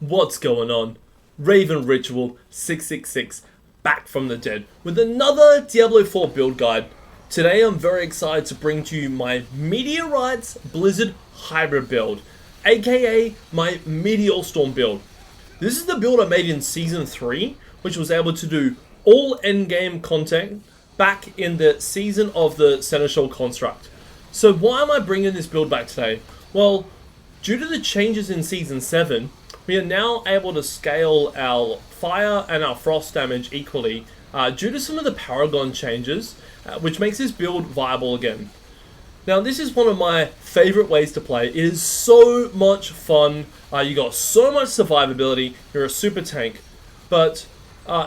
What's going on? Raven Ritual 666 back from the dead with another Diablo 4 build guide. Today I'm very excited to bring to you my Meteorites Blizzard hybrid build, aka my Meteor Storm build. This is the build I made in Season 3, which was able to do all endgame content back in the season of the Seneschal construct. So why am I bringing this build back today? Well, due to the changes in Season 7, we are now able to scale our fire and our frost damage equally due to some of the Paragon changes, which makes this build viable again. Now, this is one of my favorite ways to play. It is so much fun. You got so much survivability. You're a super tank, but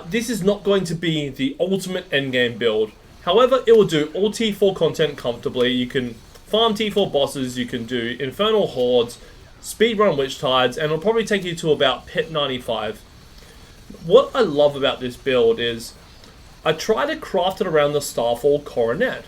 this is not going to be the ultimate endgame build. However, it will do all T4 content comfortably. You can farm T4 bosses. You can do Infernal Hordes, speedrun Witch Tides, and it'll probably take you to about Pit 95. What I love about this build is I try to craft it around the Starfall coronet.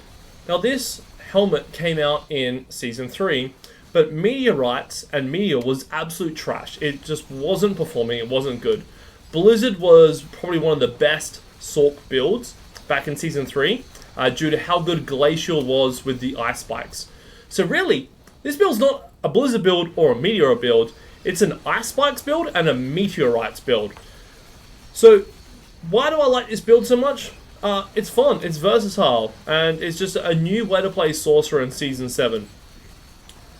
Now, this helmet came out in Season 3, but Meteorites and Meteor was absolute trash. It just wasn't performing, it wasn't good. Blizzard was probably one of the best Sork builds back in Season 3 due to how good Glacial was with the ice spikes. So really, this build's not a Blizzard build or a Meteor build. It's an ice spikes build and a Meteorites build. So why do I like this build so much? It's fun, it's versatile, and it's just a new way to play Sorcerer in Season 7.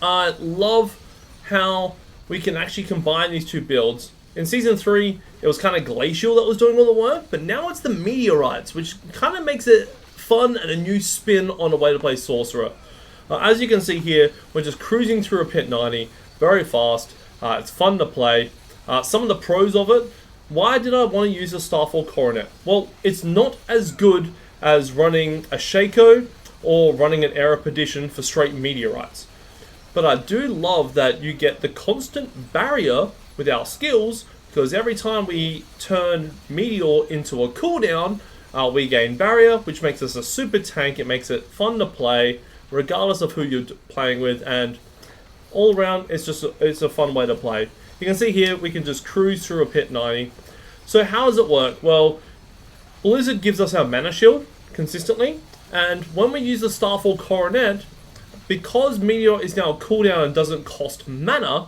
I love how we can actually combine these two builds. In Season 3, it was kind of Glacial that was doing all the work, but now it's the Meteorites, which kind of makes it fun and a new spin on a way to play Sorcerer. As you can see here, we're just cruising through a Pit 90, very fast. It's fun to play. Some of the pros of it. Why did I want to use a Starfall Coronet? Well, it's not as good as running a Shaco or running an Era Perdition for straight Meteorites. But I do love that you get the constant barrier with our skills, because every time we turn Meteor into a cooldown, we gain barrier, which makes us a super tank. It makes it fun to play, regardless of who you're playing with, and all around it's a fun way to play. You can see here we can just cruise through a Pit 90. So how does it work? Well, Blizzard gives us our mana shield consistently, and when we use the Starfall Coronet, because Meteor is now a cooldown and doesn't cost mana,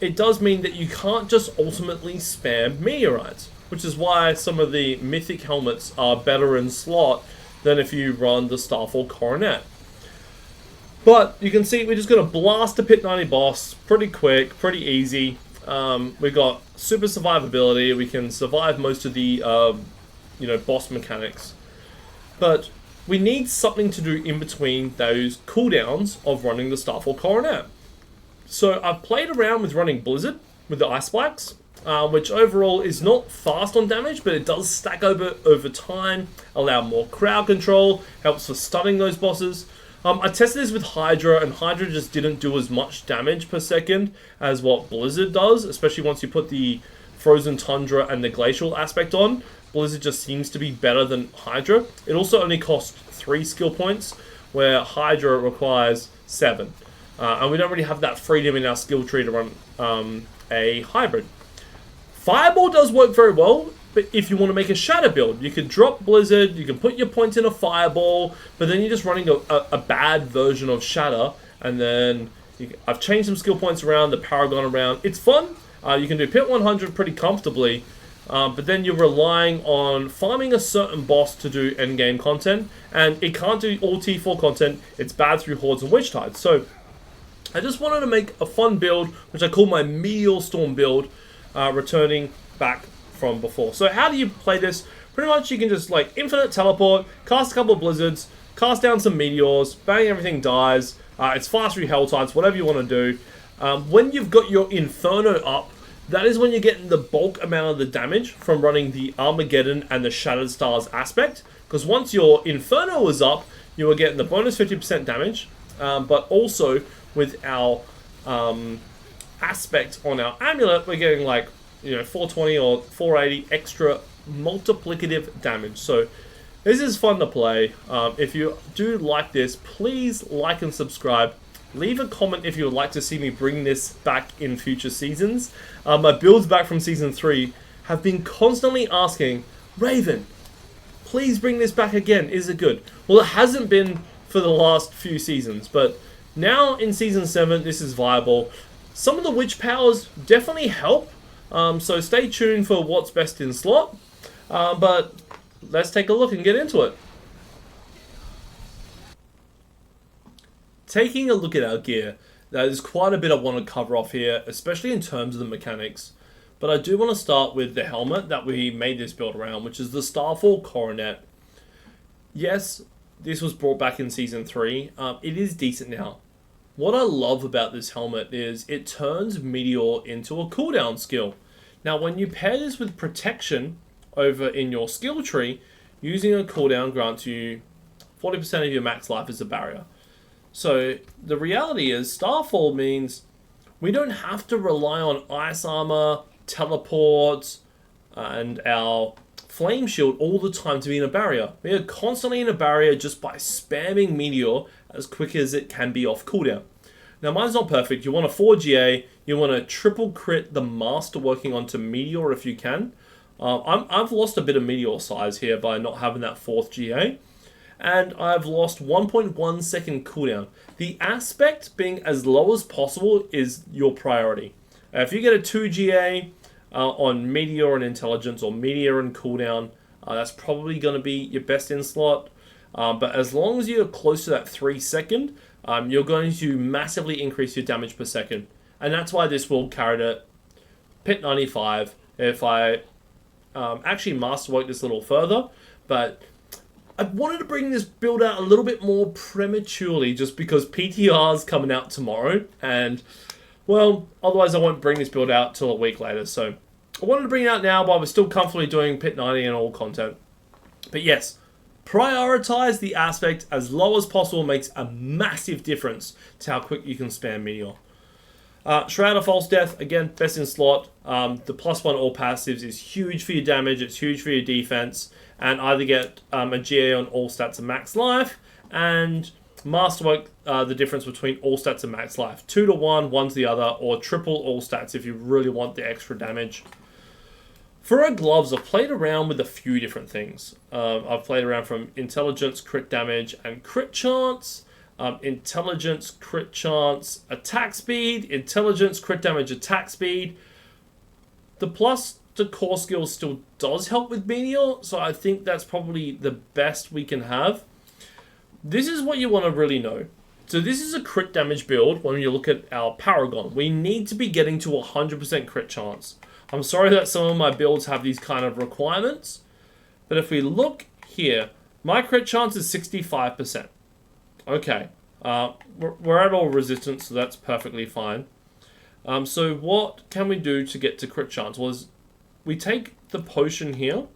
it does mean that you can't just ultimately spam Meteorites, which is why some of the mythic helmets are better in slot than if you run the Starfall Coronet. But you can see we're just going to blast a Pit 90 boss pretty quick, pretty easy. We've got super survivability. We can survive most of the boss mechanics. But we need something to do in between those cooldowns of running the Starfall Coronet. So I've played around with running Blizzard with the ice spikes, which overall is not fast on damage, but it does stack over time, allow more crowd control, helps for stunning those bosses. I tested this with Hydra, and Hydra just didn't do as much damage per second as what Blizzard does, especially once you put the Frozen Tundra and the Glacial aspect on. Blizzard just seems to be better than Hydra. It also only costs 3 skill points, where Hydra requires 7. And we don't really have that freedom in our skill tree to run a hybrid. Fireball does work very well, but if you want to make a Shatter build, you could drop Blizzard, you can put your points in a Fireball, but then you're just running a bad version of Shatter, and then I've changed some skill points around, the Paragon around. It's fun. You can do Pit 100 pretty comfortably, but then you're relying on farming a certain boss to do endgame content, and it can't do all T4 content. It's bad through Hordes and Witch Tides. So I just wanted to make a fun build, which I call my Meteor Storm build, returning back from before. So how do you play this? Pretty much you can just infinite teleport, cast a couple of blizzards, cast down some meteors, bang, everything dies. It's fast through hell tides, whatever you want to do. When you've got your Inferno up, that is when you're getting the bulk amount of the damage from running the Armageddon and the Shattered Stars aspect. Because once your Inferno is up, you are getting the bonus 50% damage, but also with our aspect on our amulet, we're getting 420 or 480 extra multiplicative damage. So this is fun to play. If you do like this, please like and subscribe. leave a comment if you would like to see me bring this back in future seasons. My builds back from Season 3 have been constantly asking, Raven, please bring this back again, is it good? Well, it hasn't been for the last few seasons, but now in Season 7, this is viable. Some of the witch powers definitely help, so stay tuned for what's best in slot, but let's take a look and get into it. Taking a look at our gear, there's quite a bit I want to cover off here, especially in terms of the mechanics. But I do want to start with the helmet that we made this build around, which is the Starfall coronet. Yes, this was brought back in Season 3. It is decent now. What I love about this helmet is it turns Meteor into a cooldown skill. Now, when you pair this with protection over in your skill tree, using a cooldown grants you 40% of your max life as a barrier. So the reality is Starfall means we don't have to rely on ice armor, teleports, and our flame shield all the time to be in a barrier. We are constantly in a barrier just by spamming Meteor as quick as it can be off cooldown. Now mine's not perfect. You want a 4 GA, you want to triple crit the master working onto Meteor if you can. I've lost a bit of Meteor size here by not having that 4th GA. And I've lost 1.1 second cooldown. The aspect being as low as possible is your priority. If you get a 2 GA on Meteor and Intelligence or Meteor and cooldown, that's probably going to be your best in slot. But as long as you're close to that 3 second, you're going to massively increase your damage per second. And that's why this will carry to Pit 95 if I actually masterwork this a little further. But I wanted to bring this build out a little bit more prematurely just because PTR's coming out tomorrow. And, well, otherwise I won't bring this build out till a week later. So I wanted to bring it out now while we're still comfortably doing Pit 90 and all content. But yes, prioritize the aspect as low as possible makes a massive difference to how quick you can spam Meteor. Shroud of False Death, again, best in slot. The +1 all passives is huge for your damage, it's huge for your defense, and either get a GA on all stats and max life, and masterwork the difference between all stats and max life. 2 to 1, 1 to the other, or triple all stats if you really want the extra damage. For our gloves, I've played around with a few different things. I've played around from intelligence, crit damage, and crit chance. Intelligence, crit chance, attack speed, intelligence, crit damage, attack speed. The plus to core skills still does help with Meteor, so I think that's probably the best we can have. This is what you want to really know. So this is a crit damage build when you look at our Paragon. We need to be getting to 100% crit chance. I'm sorry that some of my builds have these kind of requirements, but if we look here, my crit chance is 65%. Okay, we're at all resistance, so that's perfectly fine. So what can we do to get to crit chance? Well, we take the potion here,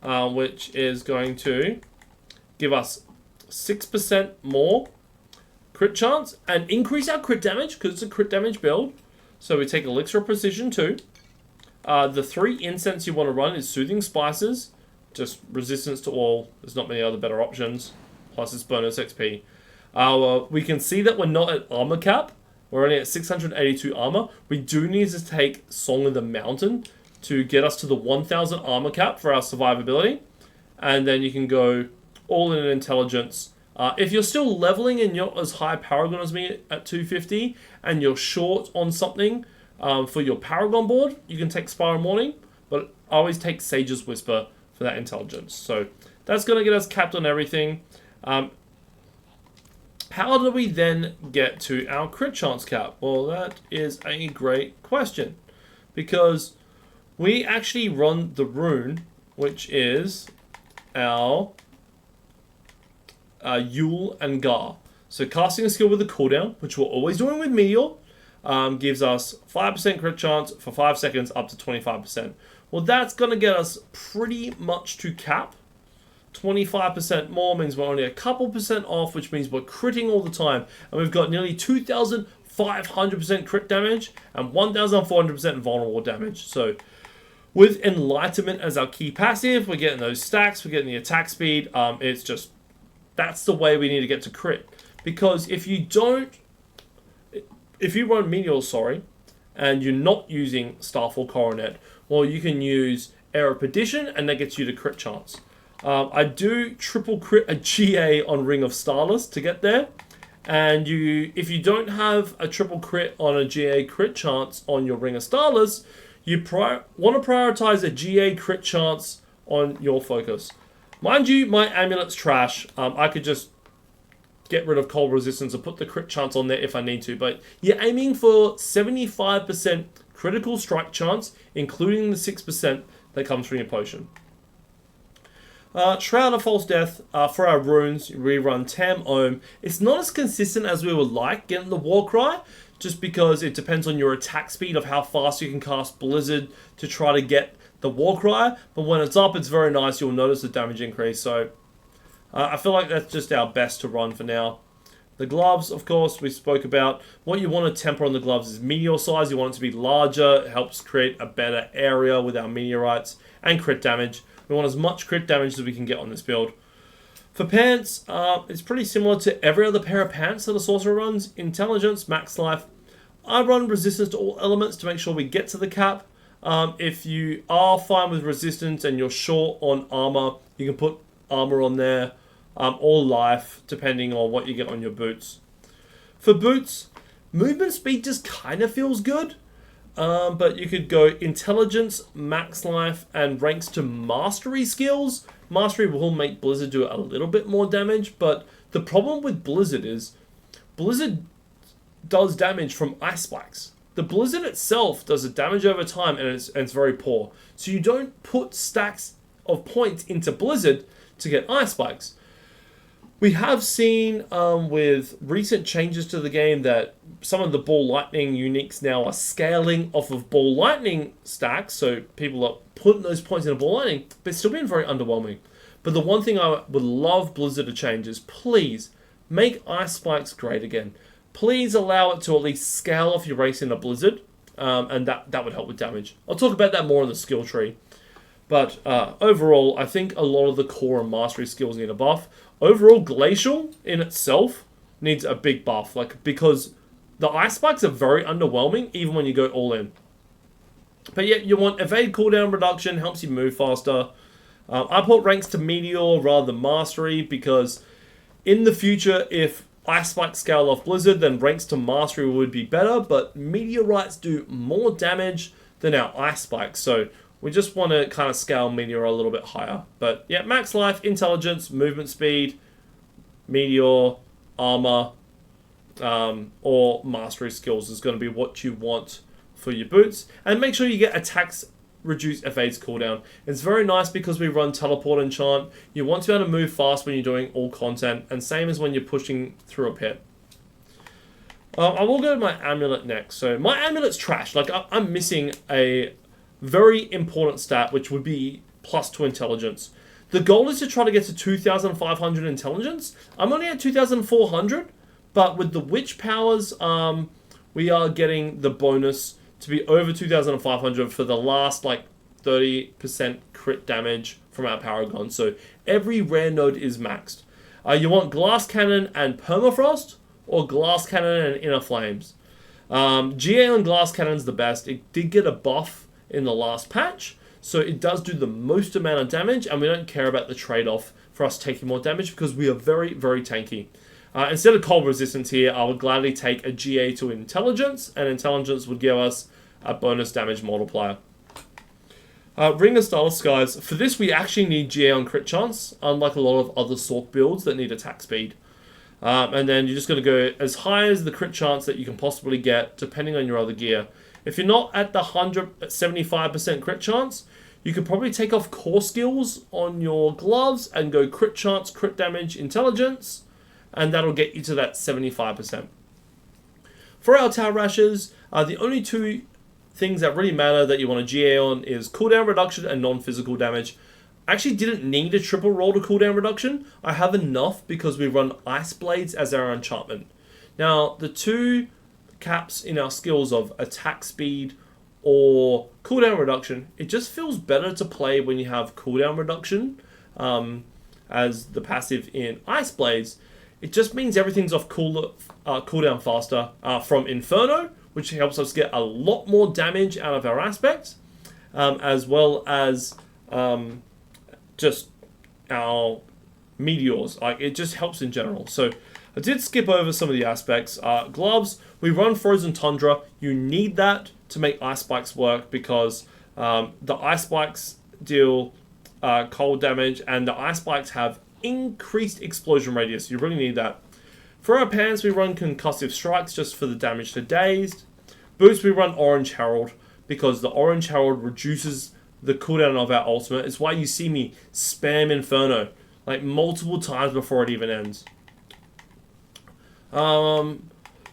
which is going to give us 6% more crit chance and increase our crit damage because it's a crit damage build. So we take Elixir of Precision 2. The 3 incense you want to run is Soothing Spices, just resistance to all. There's not many other better options. Plus it's bonus XP. We can see that we're not at armor cap. We're only at 682 armor. We do need to take Song of the Mountain to get us to the 1000 armor cap for our survivability. And then you can go all in intelligence. If you're still leveling and you're as high Paragon as me at 250 and you're short on something for your Paragon board, you can take Spiral Morning. But I always take Sage's Whisper for that intelligence. So that's going to get us capped on everything. How do we then get to our crit chance cap? Well, that is a great question because we actually run the rune, which is our Yule and Gar. So casting a skill with a cooldown, which we're always doing with Meteor, gives us 5% crit chance for 5 seconds up to 25%. Well, that's going to get us pretty much to cap. 25% more means we're only a couple percent off, which means we're critting all the time. And we've got nearly 2,500% crit damage and 1,400% vulnerable damage. So with Enlightenment as our key passive, we're getting those stacks, we're getting the attack speed. It's just, that's the way we need to get to crit. because if you run Meteor, and you're not using Starfall Coronet, well, you can use Air of Perdition, and that gets you to crit chance. I do triple crit a GA on Ring of Starless to get there, and if you don't have a triple crit on a GA crit chance on your Ring of Starless, you want to prioritize a GA crit chance on your focus. Mind you, my amulet's trash. I could just get rid of cold resistance and put the crit chance on there if I need to, but you're aiming for 75% critical strike chance, including the 6% that comes from your potion. Shroud of False Death, for our runes, we run Tam Ohm. It's not as consistent as we would like getting the Warcry, just because it depends on your attack speed of how fast you can cast Blizzard to try to get the Warcry, but when it's up, it's very nice. You'll notice the damage increase, so I feel like that's just our best to run for now. The gloves, of course, we spoke about. What you want to temper on the gloves is meteor size. You want it to be larger. It helps create a better area with our meteorites. And crit damage. We want as much crit damage as we can get on this build. For pants, it's pretty similar to every other pair of pants that a sorcerer runs. Intelligence, max life. I run resistance to all elements to make sure we get to the cap. If you are fine with resistance and you're short on armor, you can put armor on there. Or life, depending on what you get on your boots. For boots, movement speed just kind of feels good. But you could go intelligence, max life, and ranks to mastery skills. Mastery will make Blizzard do a little bit more damage, but the problem with Blizzard is Blizzard does damage from ice spikes. The Blizzard itself does a damage over time, and it's very poor. So you don't put stacks of points into Blizzard to get ice spikes. We have seen with recent changes to the game that some of the Ball Lightning uniques now are scaling off of Ball Lightning stacks, so people are putting those points into Ball Lightning, but it's still being very underwhelming. But the one thing I would love Blizzard to change is please make Ice Spikes great again. Please allow it to at least scale off your race in a Blizzard, and that would help with damage. I'll talk about that more in the skill tree. But overall, I think a lot of the core and mastery skills need a buff. Overall, Glacial in itself needs a big buff, because the ice spikes are very underwhelming, even when you go all in. But yeah, you want evade cooldown reduction, helps you move faster. I put ranks to Meteor rather than Mastery, because in the future, if ice spikes scale off Blizzard, then ranks to Mastery would be better, but Meteorites do more damage than our ice spikes, so we just want to kind of scale Meteor a little bit higher. But yeah, max life, intelligence, movement speed, Meteor, armor, or mastery skills is going to be what you want for your boots. And make sure you get attacks reduce evades cooldown. It's very nice because we run teleport enchant. You want to be able to move fast when you're doing all content, and same as when you're pushing through a pit. I will go to my amulet next. So my amulet's trash. I'm missing a very important stat, which would be +2 intelligence. The goal is to try to get to 2,500 intelligence. I'm only at 2,400, but with the witch powers, we are getting the bonus to be over 2,500 for the last 30% crit damage from our Paragon. So every rare node is maxed. You want Glass Cannon and Permafrost, or Glass Cannon and Inner Flames. GA on Glass Cannon's the best. It did get a buff in the last patch, so it does do the most amount of damage, and we don't care about the trade-off for us taking more damage because we are very, very tanky. Instead of cold resistance here, I would gladly take a GA to intelligence, and intelligence would give us a bonus damage multiplier. Ring of Starless, guys. For this, we actually need GA on crit chance, unlike a lot of other Sorc builds that need attack speed. And then you're just going to go as high as the crit chance that you can possibly get, depending on your other gear. If you're not at the 75% crit chance, you could probably take off core skills on your gloves and go crit chance, crit damage, intelligence, and that'll get you to that 75%. For our Tau Rashes, the only two things that really matter that you want a GA on is cooldown reduction and non-physical damage. I actually didn't need a triple roll to cooldown reduction. I have enough because we run Ice Blades as our enchantment. Now, the two caps in our skills of attack speed or cooldown reduction, it just feels better to play when you have cooldown reduction as the passive in Ice Blades. it just means everything's off cooldown faster from Inferno, which helps us get a lot more damage out of our aspects, as well as just our meteors. Like, it just helps in general. So I did skip over some of the aspects. Gloves, we run Frozen Tundra. You need that to make ice spikes work, because the ice spikes deal cold damage, and the ice spikes have increased explosion radius. You really need that. For our pants, we run Concussive Strikes just for the damage to dazed. Boots, we run Orange Herald, because the Orange Herald reduces the cooldown of our ultimate. It's why you see me spam Inferno like multiple times before it even ends.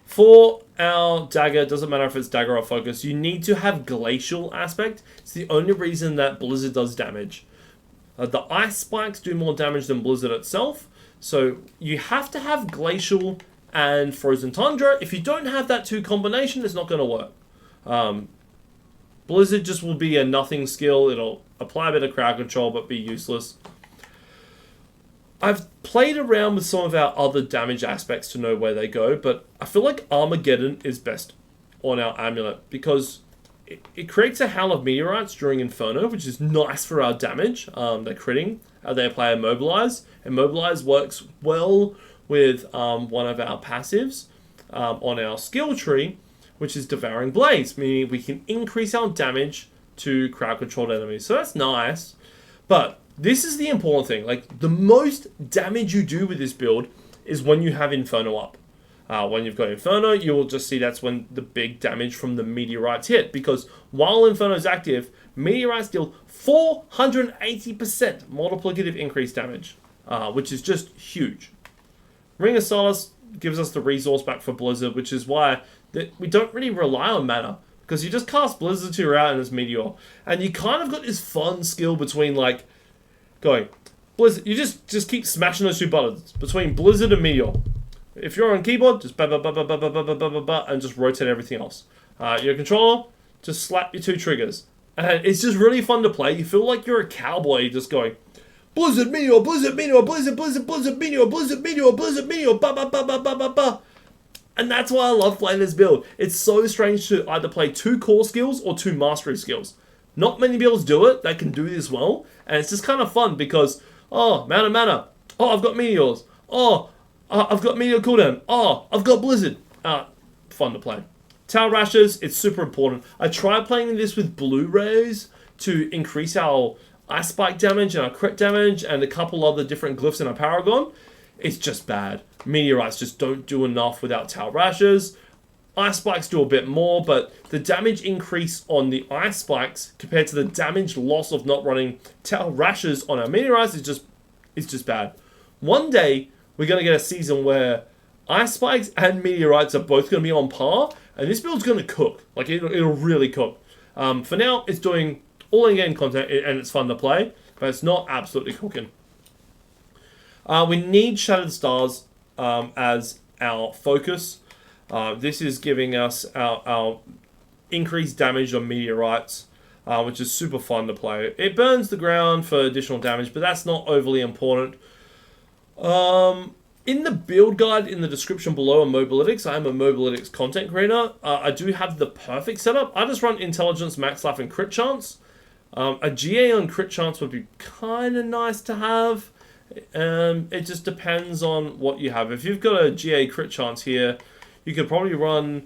For our dagger, it doesn't matter if it's dagger or focus, you need to have glacial aspect. It's the only reason that Blizzard does damage. The ice spikes do more damage than Blizzard itself, so you have to have glacial and Frozen Tundra. If you don't have that two combination, it's not going to work. Blizzard just will be a nothing skill. It'll apply a bit of crowd control but be useless. I've played around with some of our other damage aspects to know where they go, but I feel like Armageddon is best on our amulet, because it creates a hail of meteorites during Inferno, which is nice for our damage. They're critting. They apply Immobilize. Immobilize works well with one of our passives on our skill tree, which is Devouring Blaze, meaning we can increase our damage to crowd-controlled enemies. So that's nice. But this is the important thing. Like, the most damage you do with this build is when you have Inferno up. When you've got Inferno, you will just see that's when the big damage from the Meteorites hit. Because while Inferno is active, Meteorites deal 480% multiplicative increased damage, which is just huge. Ring of Solace gives us the resource back for Blizzard, which is why we don't really rely on mana, because you just cast Blizzard to your out and it's Meteor. And you kind of got this fun skill between, like, going Blizzard. You just keep smashing those two buttons between Blizzard and Meteor. If you're on keyboard, just ba ba ba ba ba ba ba ba ba ba, and just rotate everything else. Your controller, just slap your two triggers, and it's just really fun to play. You feel like you're a cowboy, just going Blizzard Meteor, Blizzard Meteor, Blizzard Blizzard Blizzard Meteor, Blizzard Meteor, Blizzard Meteor, ba ba ba ba ba ba ba. And that's why I love playing this build. It's so strange to either play two core skills or two mastery skills. Not many builds do it that can do this well, and it's just kind of fun because, oh, mana. Oh, I've got meteors. Oh, I've got meteor cooldown. Oh, I've got Blizzard. Fun to play. Tail Rashes, it's super important. I tried playing this with Blu-rays to increase our ice spike damage and our crit damage and a couple other different glyphs in our Paragon. It's just bad. Meteorites just don't do enough without Tail Rashes. Ice spikes do a bit more, but the damage increase on the ice spikes compared to the damage loss of not running Tail Rashes on our meteorites is just bad. One day, we're going to get a season where ice spikes and meteorites are both going to be on par, and this build's going to cook. Like, it'll really cook. For now, it's doing all in-game content, and it's fun to play, but it's not absolutely cooking. We need Shattered Stars as our focus. This is giving us our increased damage on meteorites, which is super fun to play. It burns the ground for additional damage, but that's not overly important. In the build guide in the description below on Mobilytics, I am a Mobilytics content creator. I do have the perfect setup. I just run Intelligence, Max Life, and Crit Chance. A GA on Crit Chance would be kind of nice to have. It just depends on what you have. If you've got a GA Crit Chance here, you could probably run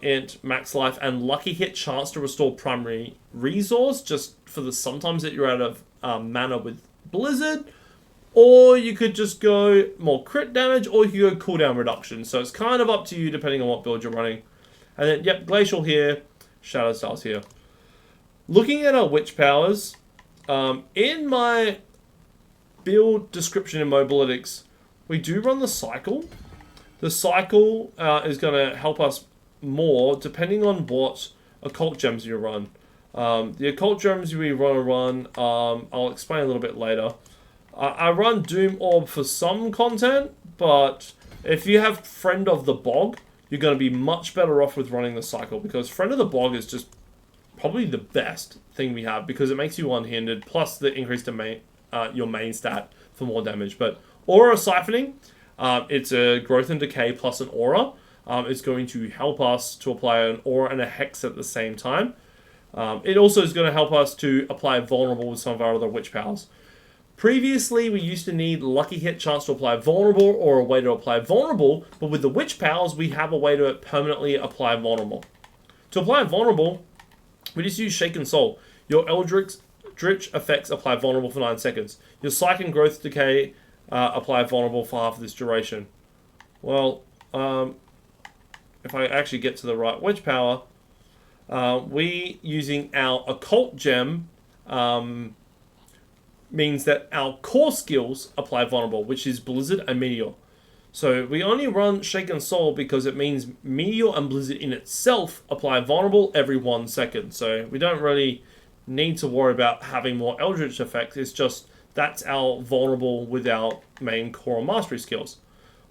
Int, Max Life, and Lucky Hit Chance to restore primary resource, just for the sometimes that you're out of mana with Blizzard. Or you could just go more crit damage, or you could go cooldown reduction. So it's kind of up to you depending on what build you're running. And then, yep, Glacial here, Shadow Stars here. Looking at our Witch powers, in my build description in Mobilytics, we do run the Cycle. The Cycle is going to help us more depending on what Occult Gems you run. The Occult Gems we want to run, I'll explain a little bit later. I run Doom Orb for some content, but if you have Friend of the Bog, you're going to be much better off with running the Cycle, because Friend of the Bog is just probably the best thing we have, because it makes you unhindered, plus the increase to your main stat for more damage. But Aura Siphoning, It's a growth and decay plus an aura. It's going to help us to apply an aura and a hex at the same time. It also is going to help us to apply vulnerable with some of our other witch powers. Previously, we used to need lucky hit chance to apply vulnerable or a way to apply vulnerable, but with the witch powers, we have a way to permanently apply vulnerable. To apply vulnerable, we just use Shaken Soul. Your Eldritch effects apply vulnerable for 9 seconds. Your Psych and Growth Decay apply vulnerable for half of this duration. Well, if I actually get to the right witch power, we using our Occult Gem means that our core skills apply vulnerable, which is Blizzard and Meteor. So we only run Shaken Soul because it means Meteor and Blizzard in itself apply vulnerable every 1 second. So we don't really need to worry about having more Eldritch effects. It's just that's our vulnerable with our main core mastery skills.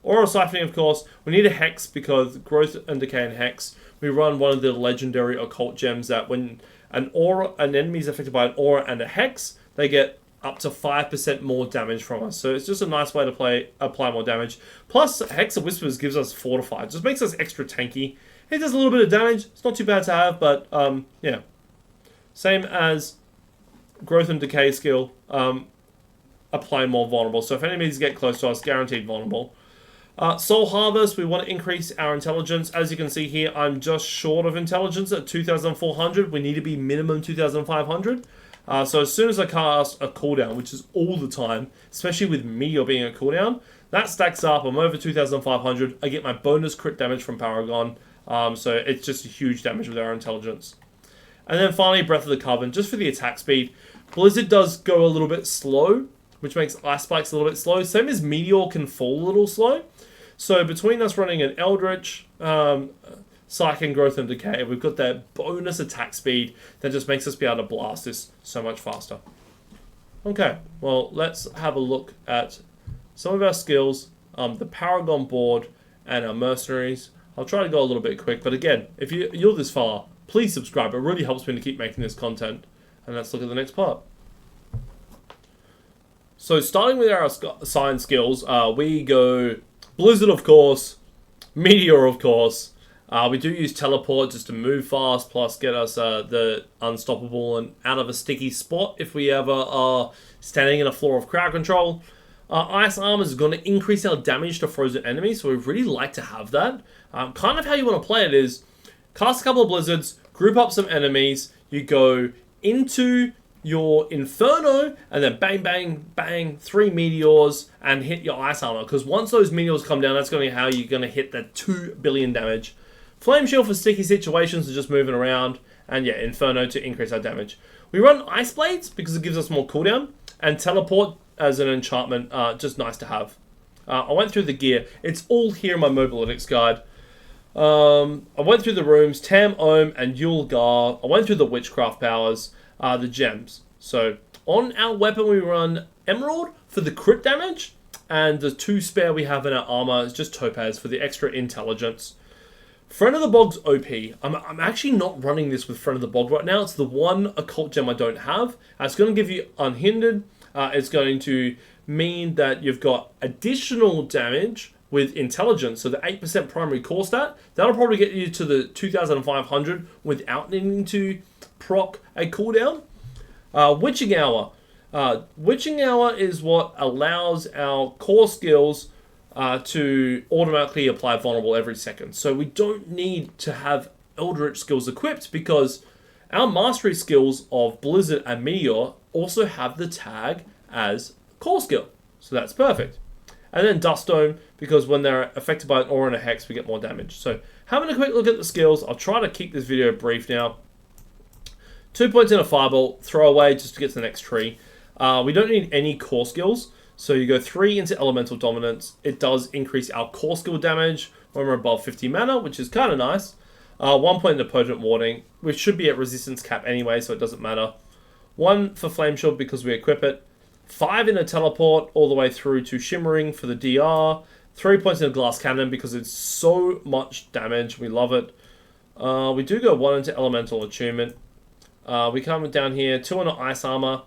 Aura Siphoning, of course, we need a Hex because Growth and Decay and Hex. We run one of the legendary Occult Gems that when an enemy is affected by an Aura and a Hex, they get up to 5% more damage from us. So it's just a nice way to apply more damage. Plus, Hex of Whispers gives us Fortified. Just makes us extra tanky. It does a little bit of damage. It's not too bad to have, but yeah. Same as Growth and Decay skill. Apply more vulnerable. So if enemies get close to us, guaranteed vulnerable. Soul Harvest, we want to increase our intelligence. As you can see here, I'm just short of intelligence at 2,400. We need to be minimum 2,500. So as soon as I cast a cooldown, which is all the time, especially with Meteor being a cooldown, that stacks up. I'm over 2,500. I get my bonus crit damage from Paragon. So it's just a huge damage with our intelligence. And then finally, Breath of the Coven, just for the attack speed. Blizzard does go a little bit slow, which makes Ice Spikes a little bit slow. Same as Meteor can fall a little slow. So between us running an Eldritch, Psych and Growth and Decay, we've got that bonus attack speed that just makes us be able to blast this so much faster. Okay, well, let's have a look at some of our skills, the Paragon board, and our Mercenaries. I'll try to go a little bit quick, but again, if you're this far, please subscribe. It really helps me to keep making this content. And let's look at the next part. So starting with our assigned skills, we go Blizzard, of course, Meteor, of course. We do use Teleport just to move fast, plus get us the Unstoppable and out of a sticky spot if we ever are standing in a floor of crowd control. Ice Armor is going to increase our damage to frozen enemies, so we really like to have that. Kind of how you want to play it is, cast a couple of Blizzards, group up some enemies, you go into your Inferno, and then bang, bang, bang, 3 Meteors, and hit your Ice Armor. Because once those Meteors come down, that's going to be how you're going to hit that 2 billion damage. Flame Shield for sticky situations and just moving around. And yeah, Inferno to increase our damage. We run Ice Blades because it gives us more cooldown. And Teleport as an enchantment, just nice to have. I went through the gear. It's all here in my Mobilytics guide. I went through the rooms, Tam Ohm and Yule Gar. I went through the Witchcraft powers, the gems. So on our weapon we run Emerald for the crit damage, and the 2 spare we have in our armor is just Topaz for the extra intelligence. Friend of the Bog's OP. I'm actually not running this with Friend of the Bog right now. It's the one occult gem I don't have. It's going to give you Unhindered. It's going to mean that you've got additional damage with intelligence, so the 8% primary core stat. That'll probably get you to the 2,500 without needing to proc a cooldown. Witching Hour. Witching Hour is what allows our core skills to automatically apply vulnerable every second. So we don't need to have Eldritch skills equipped because our mastery skills of Blizzard and Meteor also have the tag as core skill. So that's perfect. And then Dust Dome, because when they're affected by an aura and a hex, we get more damage. So having a quick look at the skills, I'll try to keep this video brief now. 2 points in a fireball, throw away just to get to the next tree. We don't need any core skills. So you go 3 into Elemental Dominance. It does increase our core skill damage when we're above 50 mana, which is kind of nice. 1 point into Potent Warding, which should be at resistance cap anyway, so it doesn't matter. 1 for Flame Shield because we equip it. 5 in a Teleport all the way through to Shimmering for the DR. 3 points in a Glass Cannon because it's so much damage. We love it. We do go 1 into Elemental Attunement. We come down here, 2 into Ice Armor.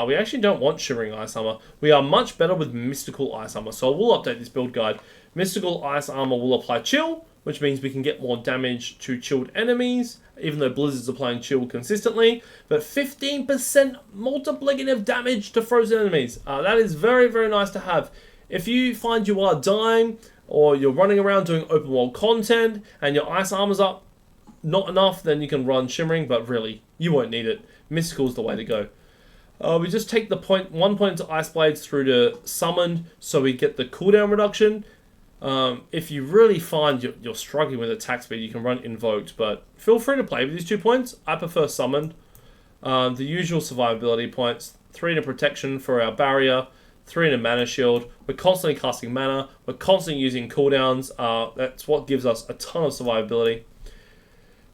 we actually don't want Shimmering Ice Armor. We are much better with Mystical Ice Armor. So we'll update this build guide. Mystical Ice Armor will apply Chill, which means we can get more damage to chilled enemies, even though Blizzard's applying Chill consistently. But 15% multiplicative damage to frozen enemies. That is very, very nice to have. If you find you are dying, or you're running around doing open world content, and your Ice Armor's up not enough, then you can run Shimmering, but really, you won't need it. Mystical's the way to go. We just take the 1 point to Ice Blades through to Summoned, so we get the cooldown reduction. If you really find you're struggling with attack speed, you can run Invoked, but feel free to play with these 2 points. I prefer Summoned. The usual survivability points, 3 into Protection for our barrier, 3 into Mana Shield. We're constantly casting mana, we're constantly using cooldowns. That's what gives us a ton of survivability.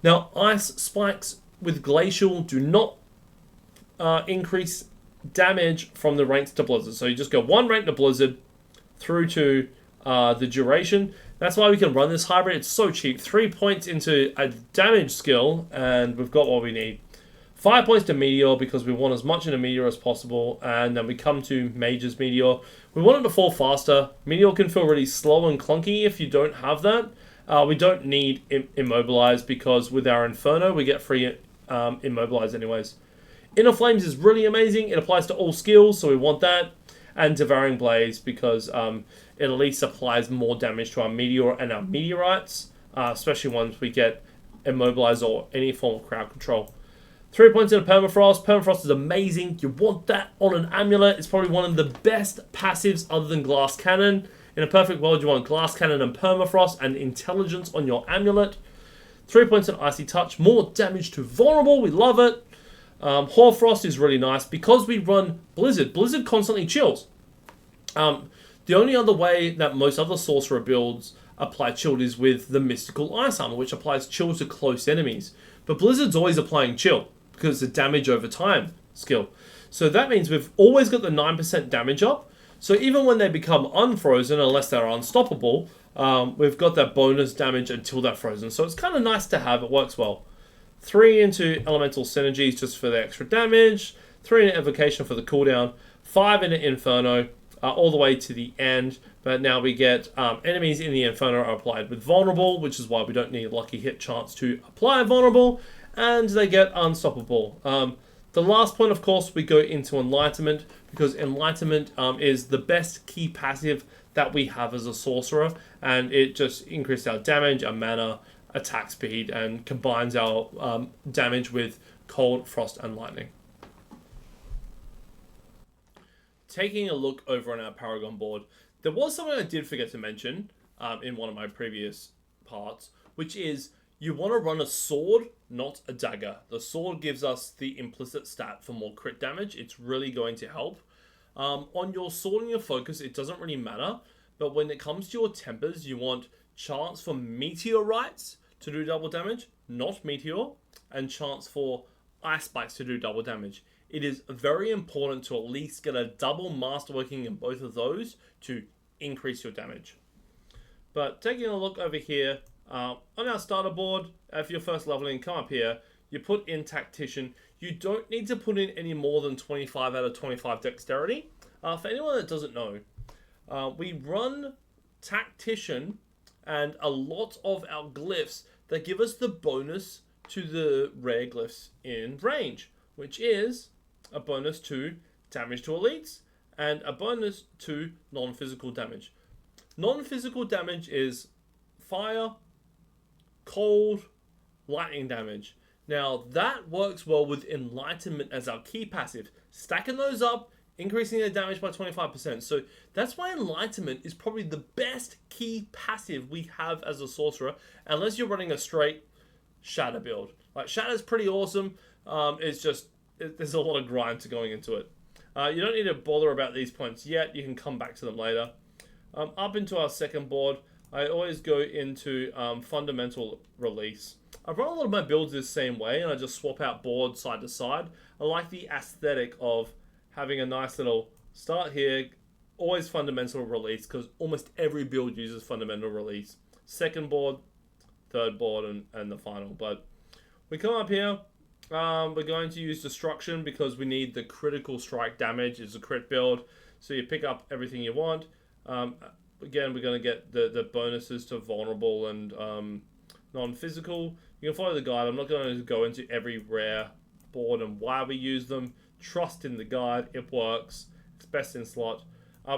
Now, Ice Spikes with Glacial do not increase damage from the ranks to Blizzard. So you just go 1 rank to Blizzard through to the duration. That's why we can run this hybrid. It's so cheap. 3 points into a damage skill, and we've got what we need. 5 points to Meteor, because we want as much in a Meteor as possible. And then we come to Mage's Meteor. We want it to fall faster. Meteor can feel really slow and clunky if you don't have that. We don't need Immobilize, because with our Inferno, we get free Immobilize anyways. Inner Flames is really amazing. It applies to all skills, so we want that. And Devouring Blaze, because it at least applies more damage to our Meteor and our Meteorites, especially once we get Immobilize or any form of crowd control. 3 points into Permafrost. Permafrost is amazing. You want that on an amulet. It's probably one of the best passives other than Glass Cannon. In a perfect world, you want Glass Cannon and Permafrost and Intelligence on your amulet. 3 points in Icy Touch. More damage to Vulnerable. We love it. Hoarfrost is really nice because we run Blizzard. Blizzard constantly chills. The only other way that most other Sorcerer builds apply Chill is with the Mystical Ice Armor, which applies Chill to close enemies. But Blizzard's always applying Chill because it's a damage over time skill. So that means we've always got the 9% damage up. So even when they become unfrozen, unless they're unstoppable, we've got that bonus damage until they're frozen. So it's kind of nice to have. It works well. 3 into Elemental Synergies just for the extra damage. 3 into Evocation for the cooldown. 5 into Inferno all the way to the end. But now we get enemies in the Inferno are applied with Vulnerable, which is why we don't need Lucky Hit chance to apply Vulnerable. And they get Unstoppable. The last point, of course, we go into Enlightenment, because Enlightenment is the best key passive that we have as a sorcerer, and it just increases our damage, our mana, attack speed, and combines our damage with Cold, Frost, and Lightning. Taking a look over on our Paragon board, there was something I did forget to mention in one of my previous parts, which is you want to run a sword, not a dagger. The sword gives us the implicit stat for more crit damage. It's really going to help. On your sword and your focus, it doesn't really matter. But when it comes to your tempers, you want chance for Meteorites to do double damage, not Meteor, and chance for Ice Spikes to do double damage. It is very important to at least get a double masterworking in both of those to increase your damage. But taking a look over here, on our starter board, if you're first leveling, come up here, you put in Tactician. You don't need to put in any more than 25 out of 25 Dexterity. For anyone that doesn't know, we run Tactician and a lot of our glyphs that give us the bonus to the rare glyphs in range, which is a bonus to damage to elites and a bonus to non-physical damage. Non-physical damage is fire, cold, lightning damage. Now that works well with Enlightenment as our key passive. Stacking those up, increasing their damage by 25%. So that's why Enlightenment is probably the best key passive we have as a sorcerer, unless you're running a straight Shatter build. Like, Shatter's pretty awesome. It's just, there's a lot of grind to going into it. You don't need to bother about these points yet. You can come back to them later. Up into our second board, I always go into Fundamental Release. I've run a lot of my builds this same way, and I just swap out boards side to side. I like the aesthetic of having a nice little start here, always Fundamental Release, because almost every build uses Fundamental Release. Second board, third board, and the final. But we come up here, We're going to use Destruction because we need the critical strike damage. It's a crit build, so you pick up everything you want. Again, we're going to get the bonuses to Vulnerable and non-physical. You can follow the guide. I'm not going to go into every rare board and why we use them. Trust in the guide. It works. It's best in slot.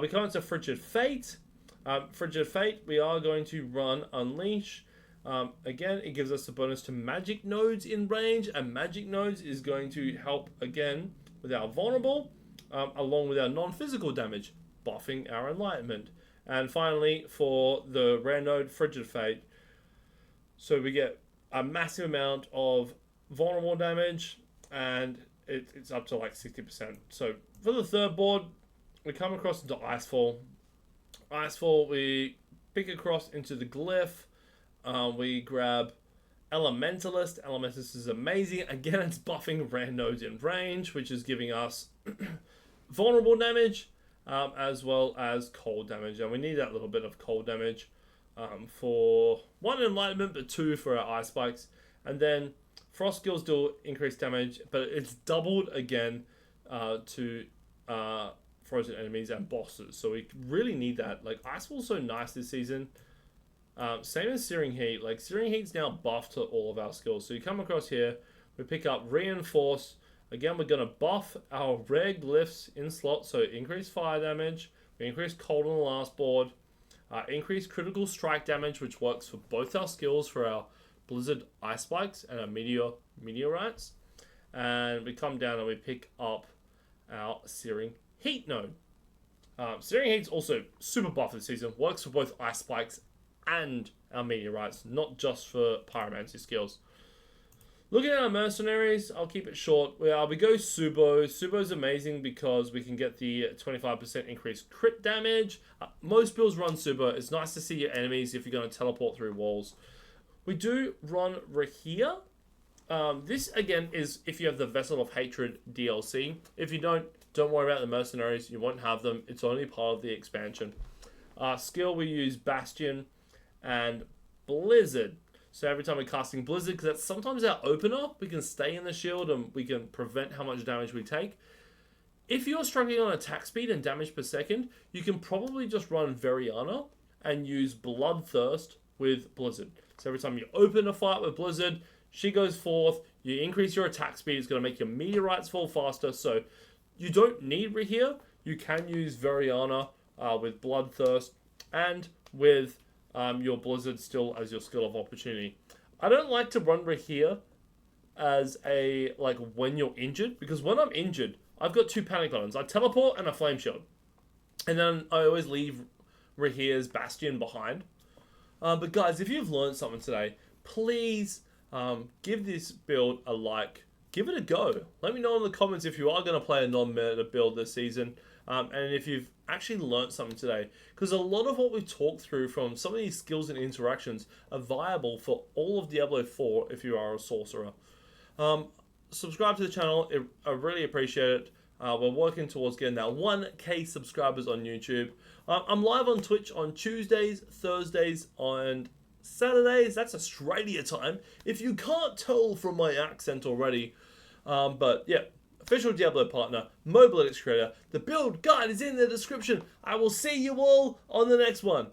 We come into Frigid Fate. Frigid Fate, we are going to run Unleash. Again, it gives us a bonus to magic nodes in range, and magic nodes is going to help again with our vulnerable, along with our non-physical damage, buffing our enlightenment. And finally, for the rare node, Frigid Fate, so we get a massive amount of vulnerable damage, and it's up to like 60%. So for the third board, we come across into Icefall. Icefall, we pick across into the Glyph. We grab Elementalist. Elementalist is amazing. Again, it's buffing rare nodes in range, which is giving us vulnerable damage, as well as cold damage. And we need that little bit of cold damage for 1 enlightenment, but 2 for our ice spikes. And then frost skills do increased damage, but it's doubled again to frozen enemies and bosses. So we really need that. Like, Icefall's so nice this season. Same as Searing Heat. Like, Searing Heat's now buffed to all of our skills. So you come across here, we pick up Reinforce. Again, we're going to buff our rare glyphs in slot, so increase fire damage. We increase cold on the last board. Increase critical strike damage, which works for both our skills, for our Blizzard Ice Spikes and our Meteorites. And we come down and we pick up our Searing Heat node. Searing Heat's also super buff this season. Works for both Ice Spikes and our Meteorites, not just for Pyromancy skills. Looking at our Mercenaries, I'll keep it short. We go Subo. Subo's amazing because we can get the 25% increased crit damage. Most builds run Subo. It's nice to see your enemies if you're going to teleport through walls. We do run Rahir. This, again, is if you have the Vessel of Hatred DLC. If you don't worry about the Mercenaries. You won't have them. It's only part of the expansion. Skill, we use Bastion and Blizzard. So every time we're casting Blizzard, because that's sometimes our opener, we can stay in the shield and we can prevent how much damage we take. If you're struggling on attack speed and damage per second, you can probably just run Variana and use Bloodthirst with Blizzard. So every time you open a fight with Blizzard, she goes forth, you increase your attack speed, it's going to make your Meteorites fall faster. So you don't need Rahir. You can use Variana with Bloodthirst and with your Blizzard still as your skill of opportunity. I don't like to run Rahir as a, like, when you're injured, because when I'm injured, I've got 2 panic buttons. I teleport and a flame shield. And then I always leave Rahir's Bastion behind. But guys, if you've learned something today, please give this build a like. Give it a go. Let me know in the comments if you are going to play a non-meta build this season. And if you've actually learned something today. Because a lot of what we've talked through from some of these skills and interactions are viable for all of Diablo 4 if you are a sorcerer. Subscribe to the channel. I really appreciate it. We're working towards getting that 1K subscribers on YouTube. I'm live on Twitch on Tuesdays, Thursdays, and Saturdays. That's Australia time, if you can't tell from my accent already. But yeah, official Diablo partner, Mobilitics creator. The build guide is in the description. I will see you all on the next one.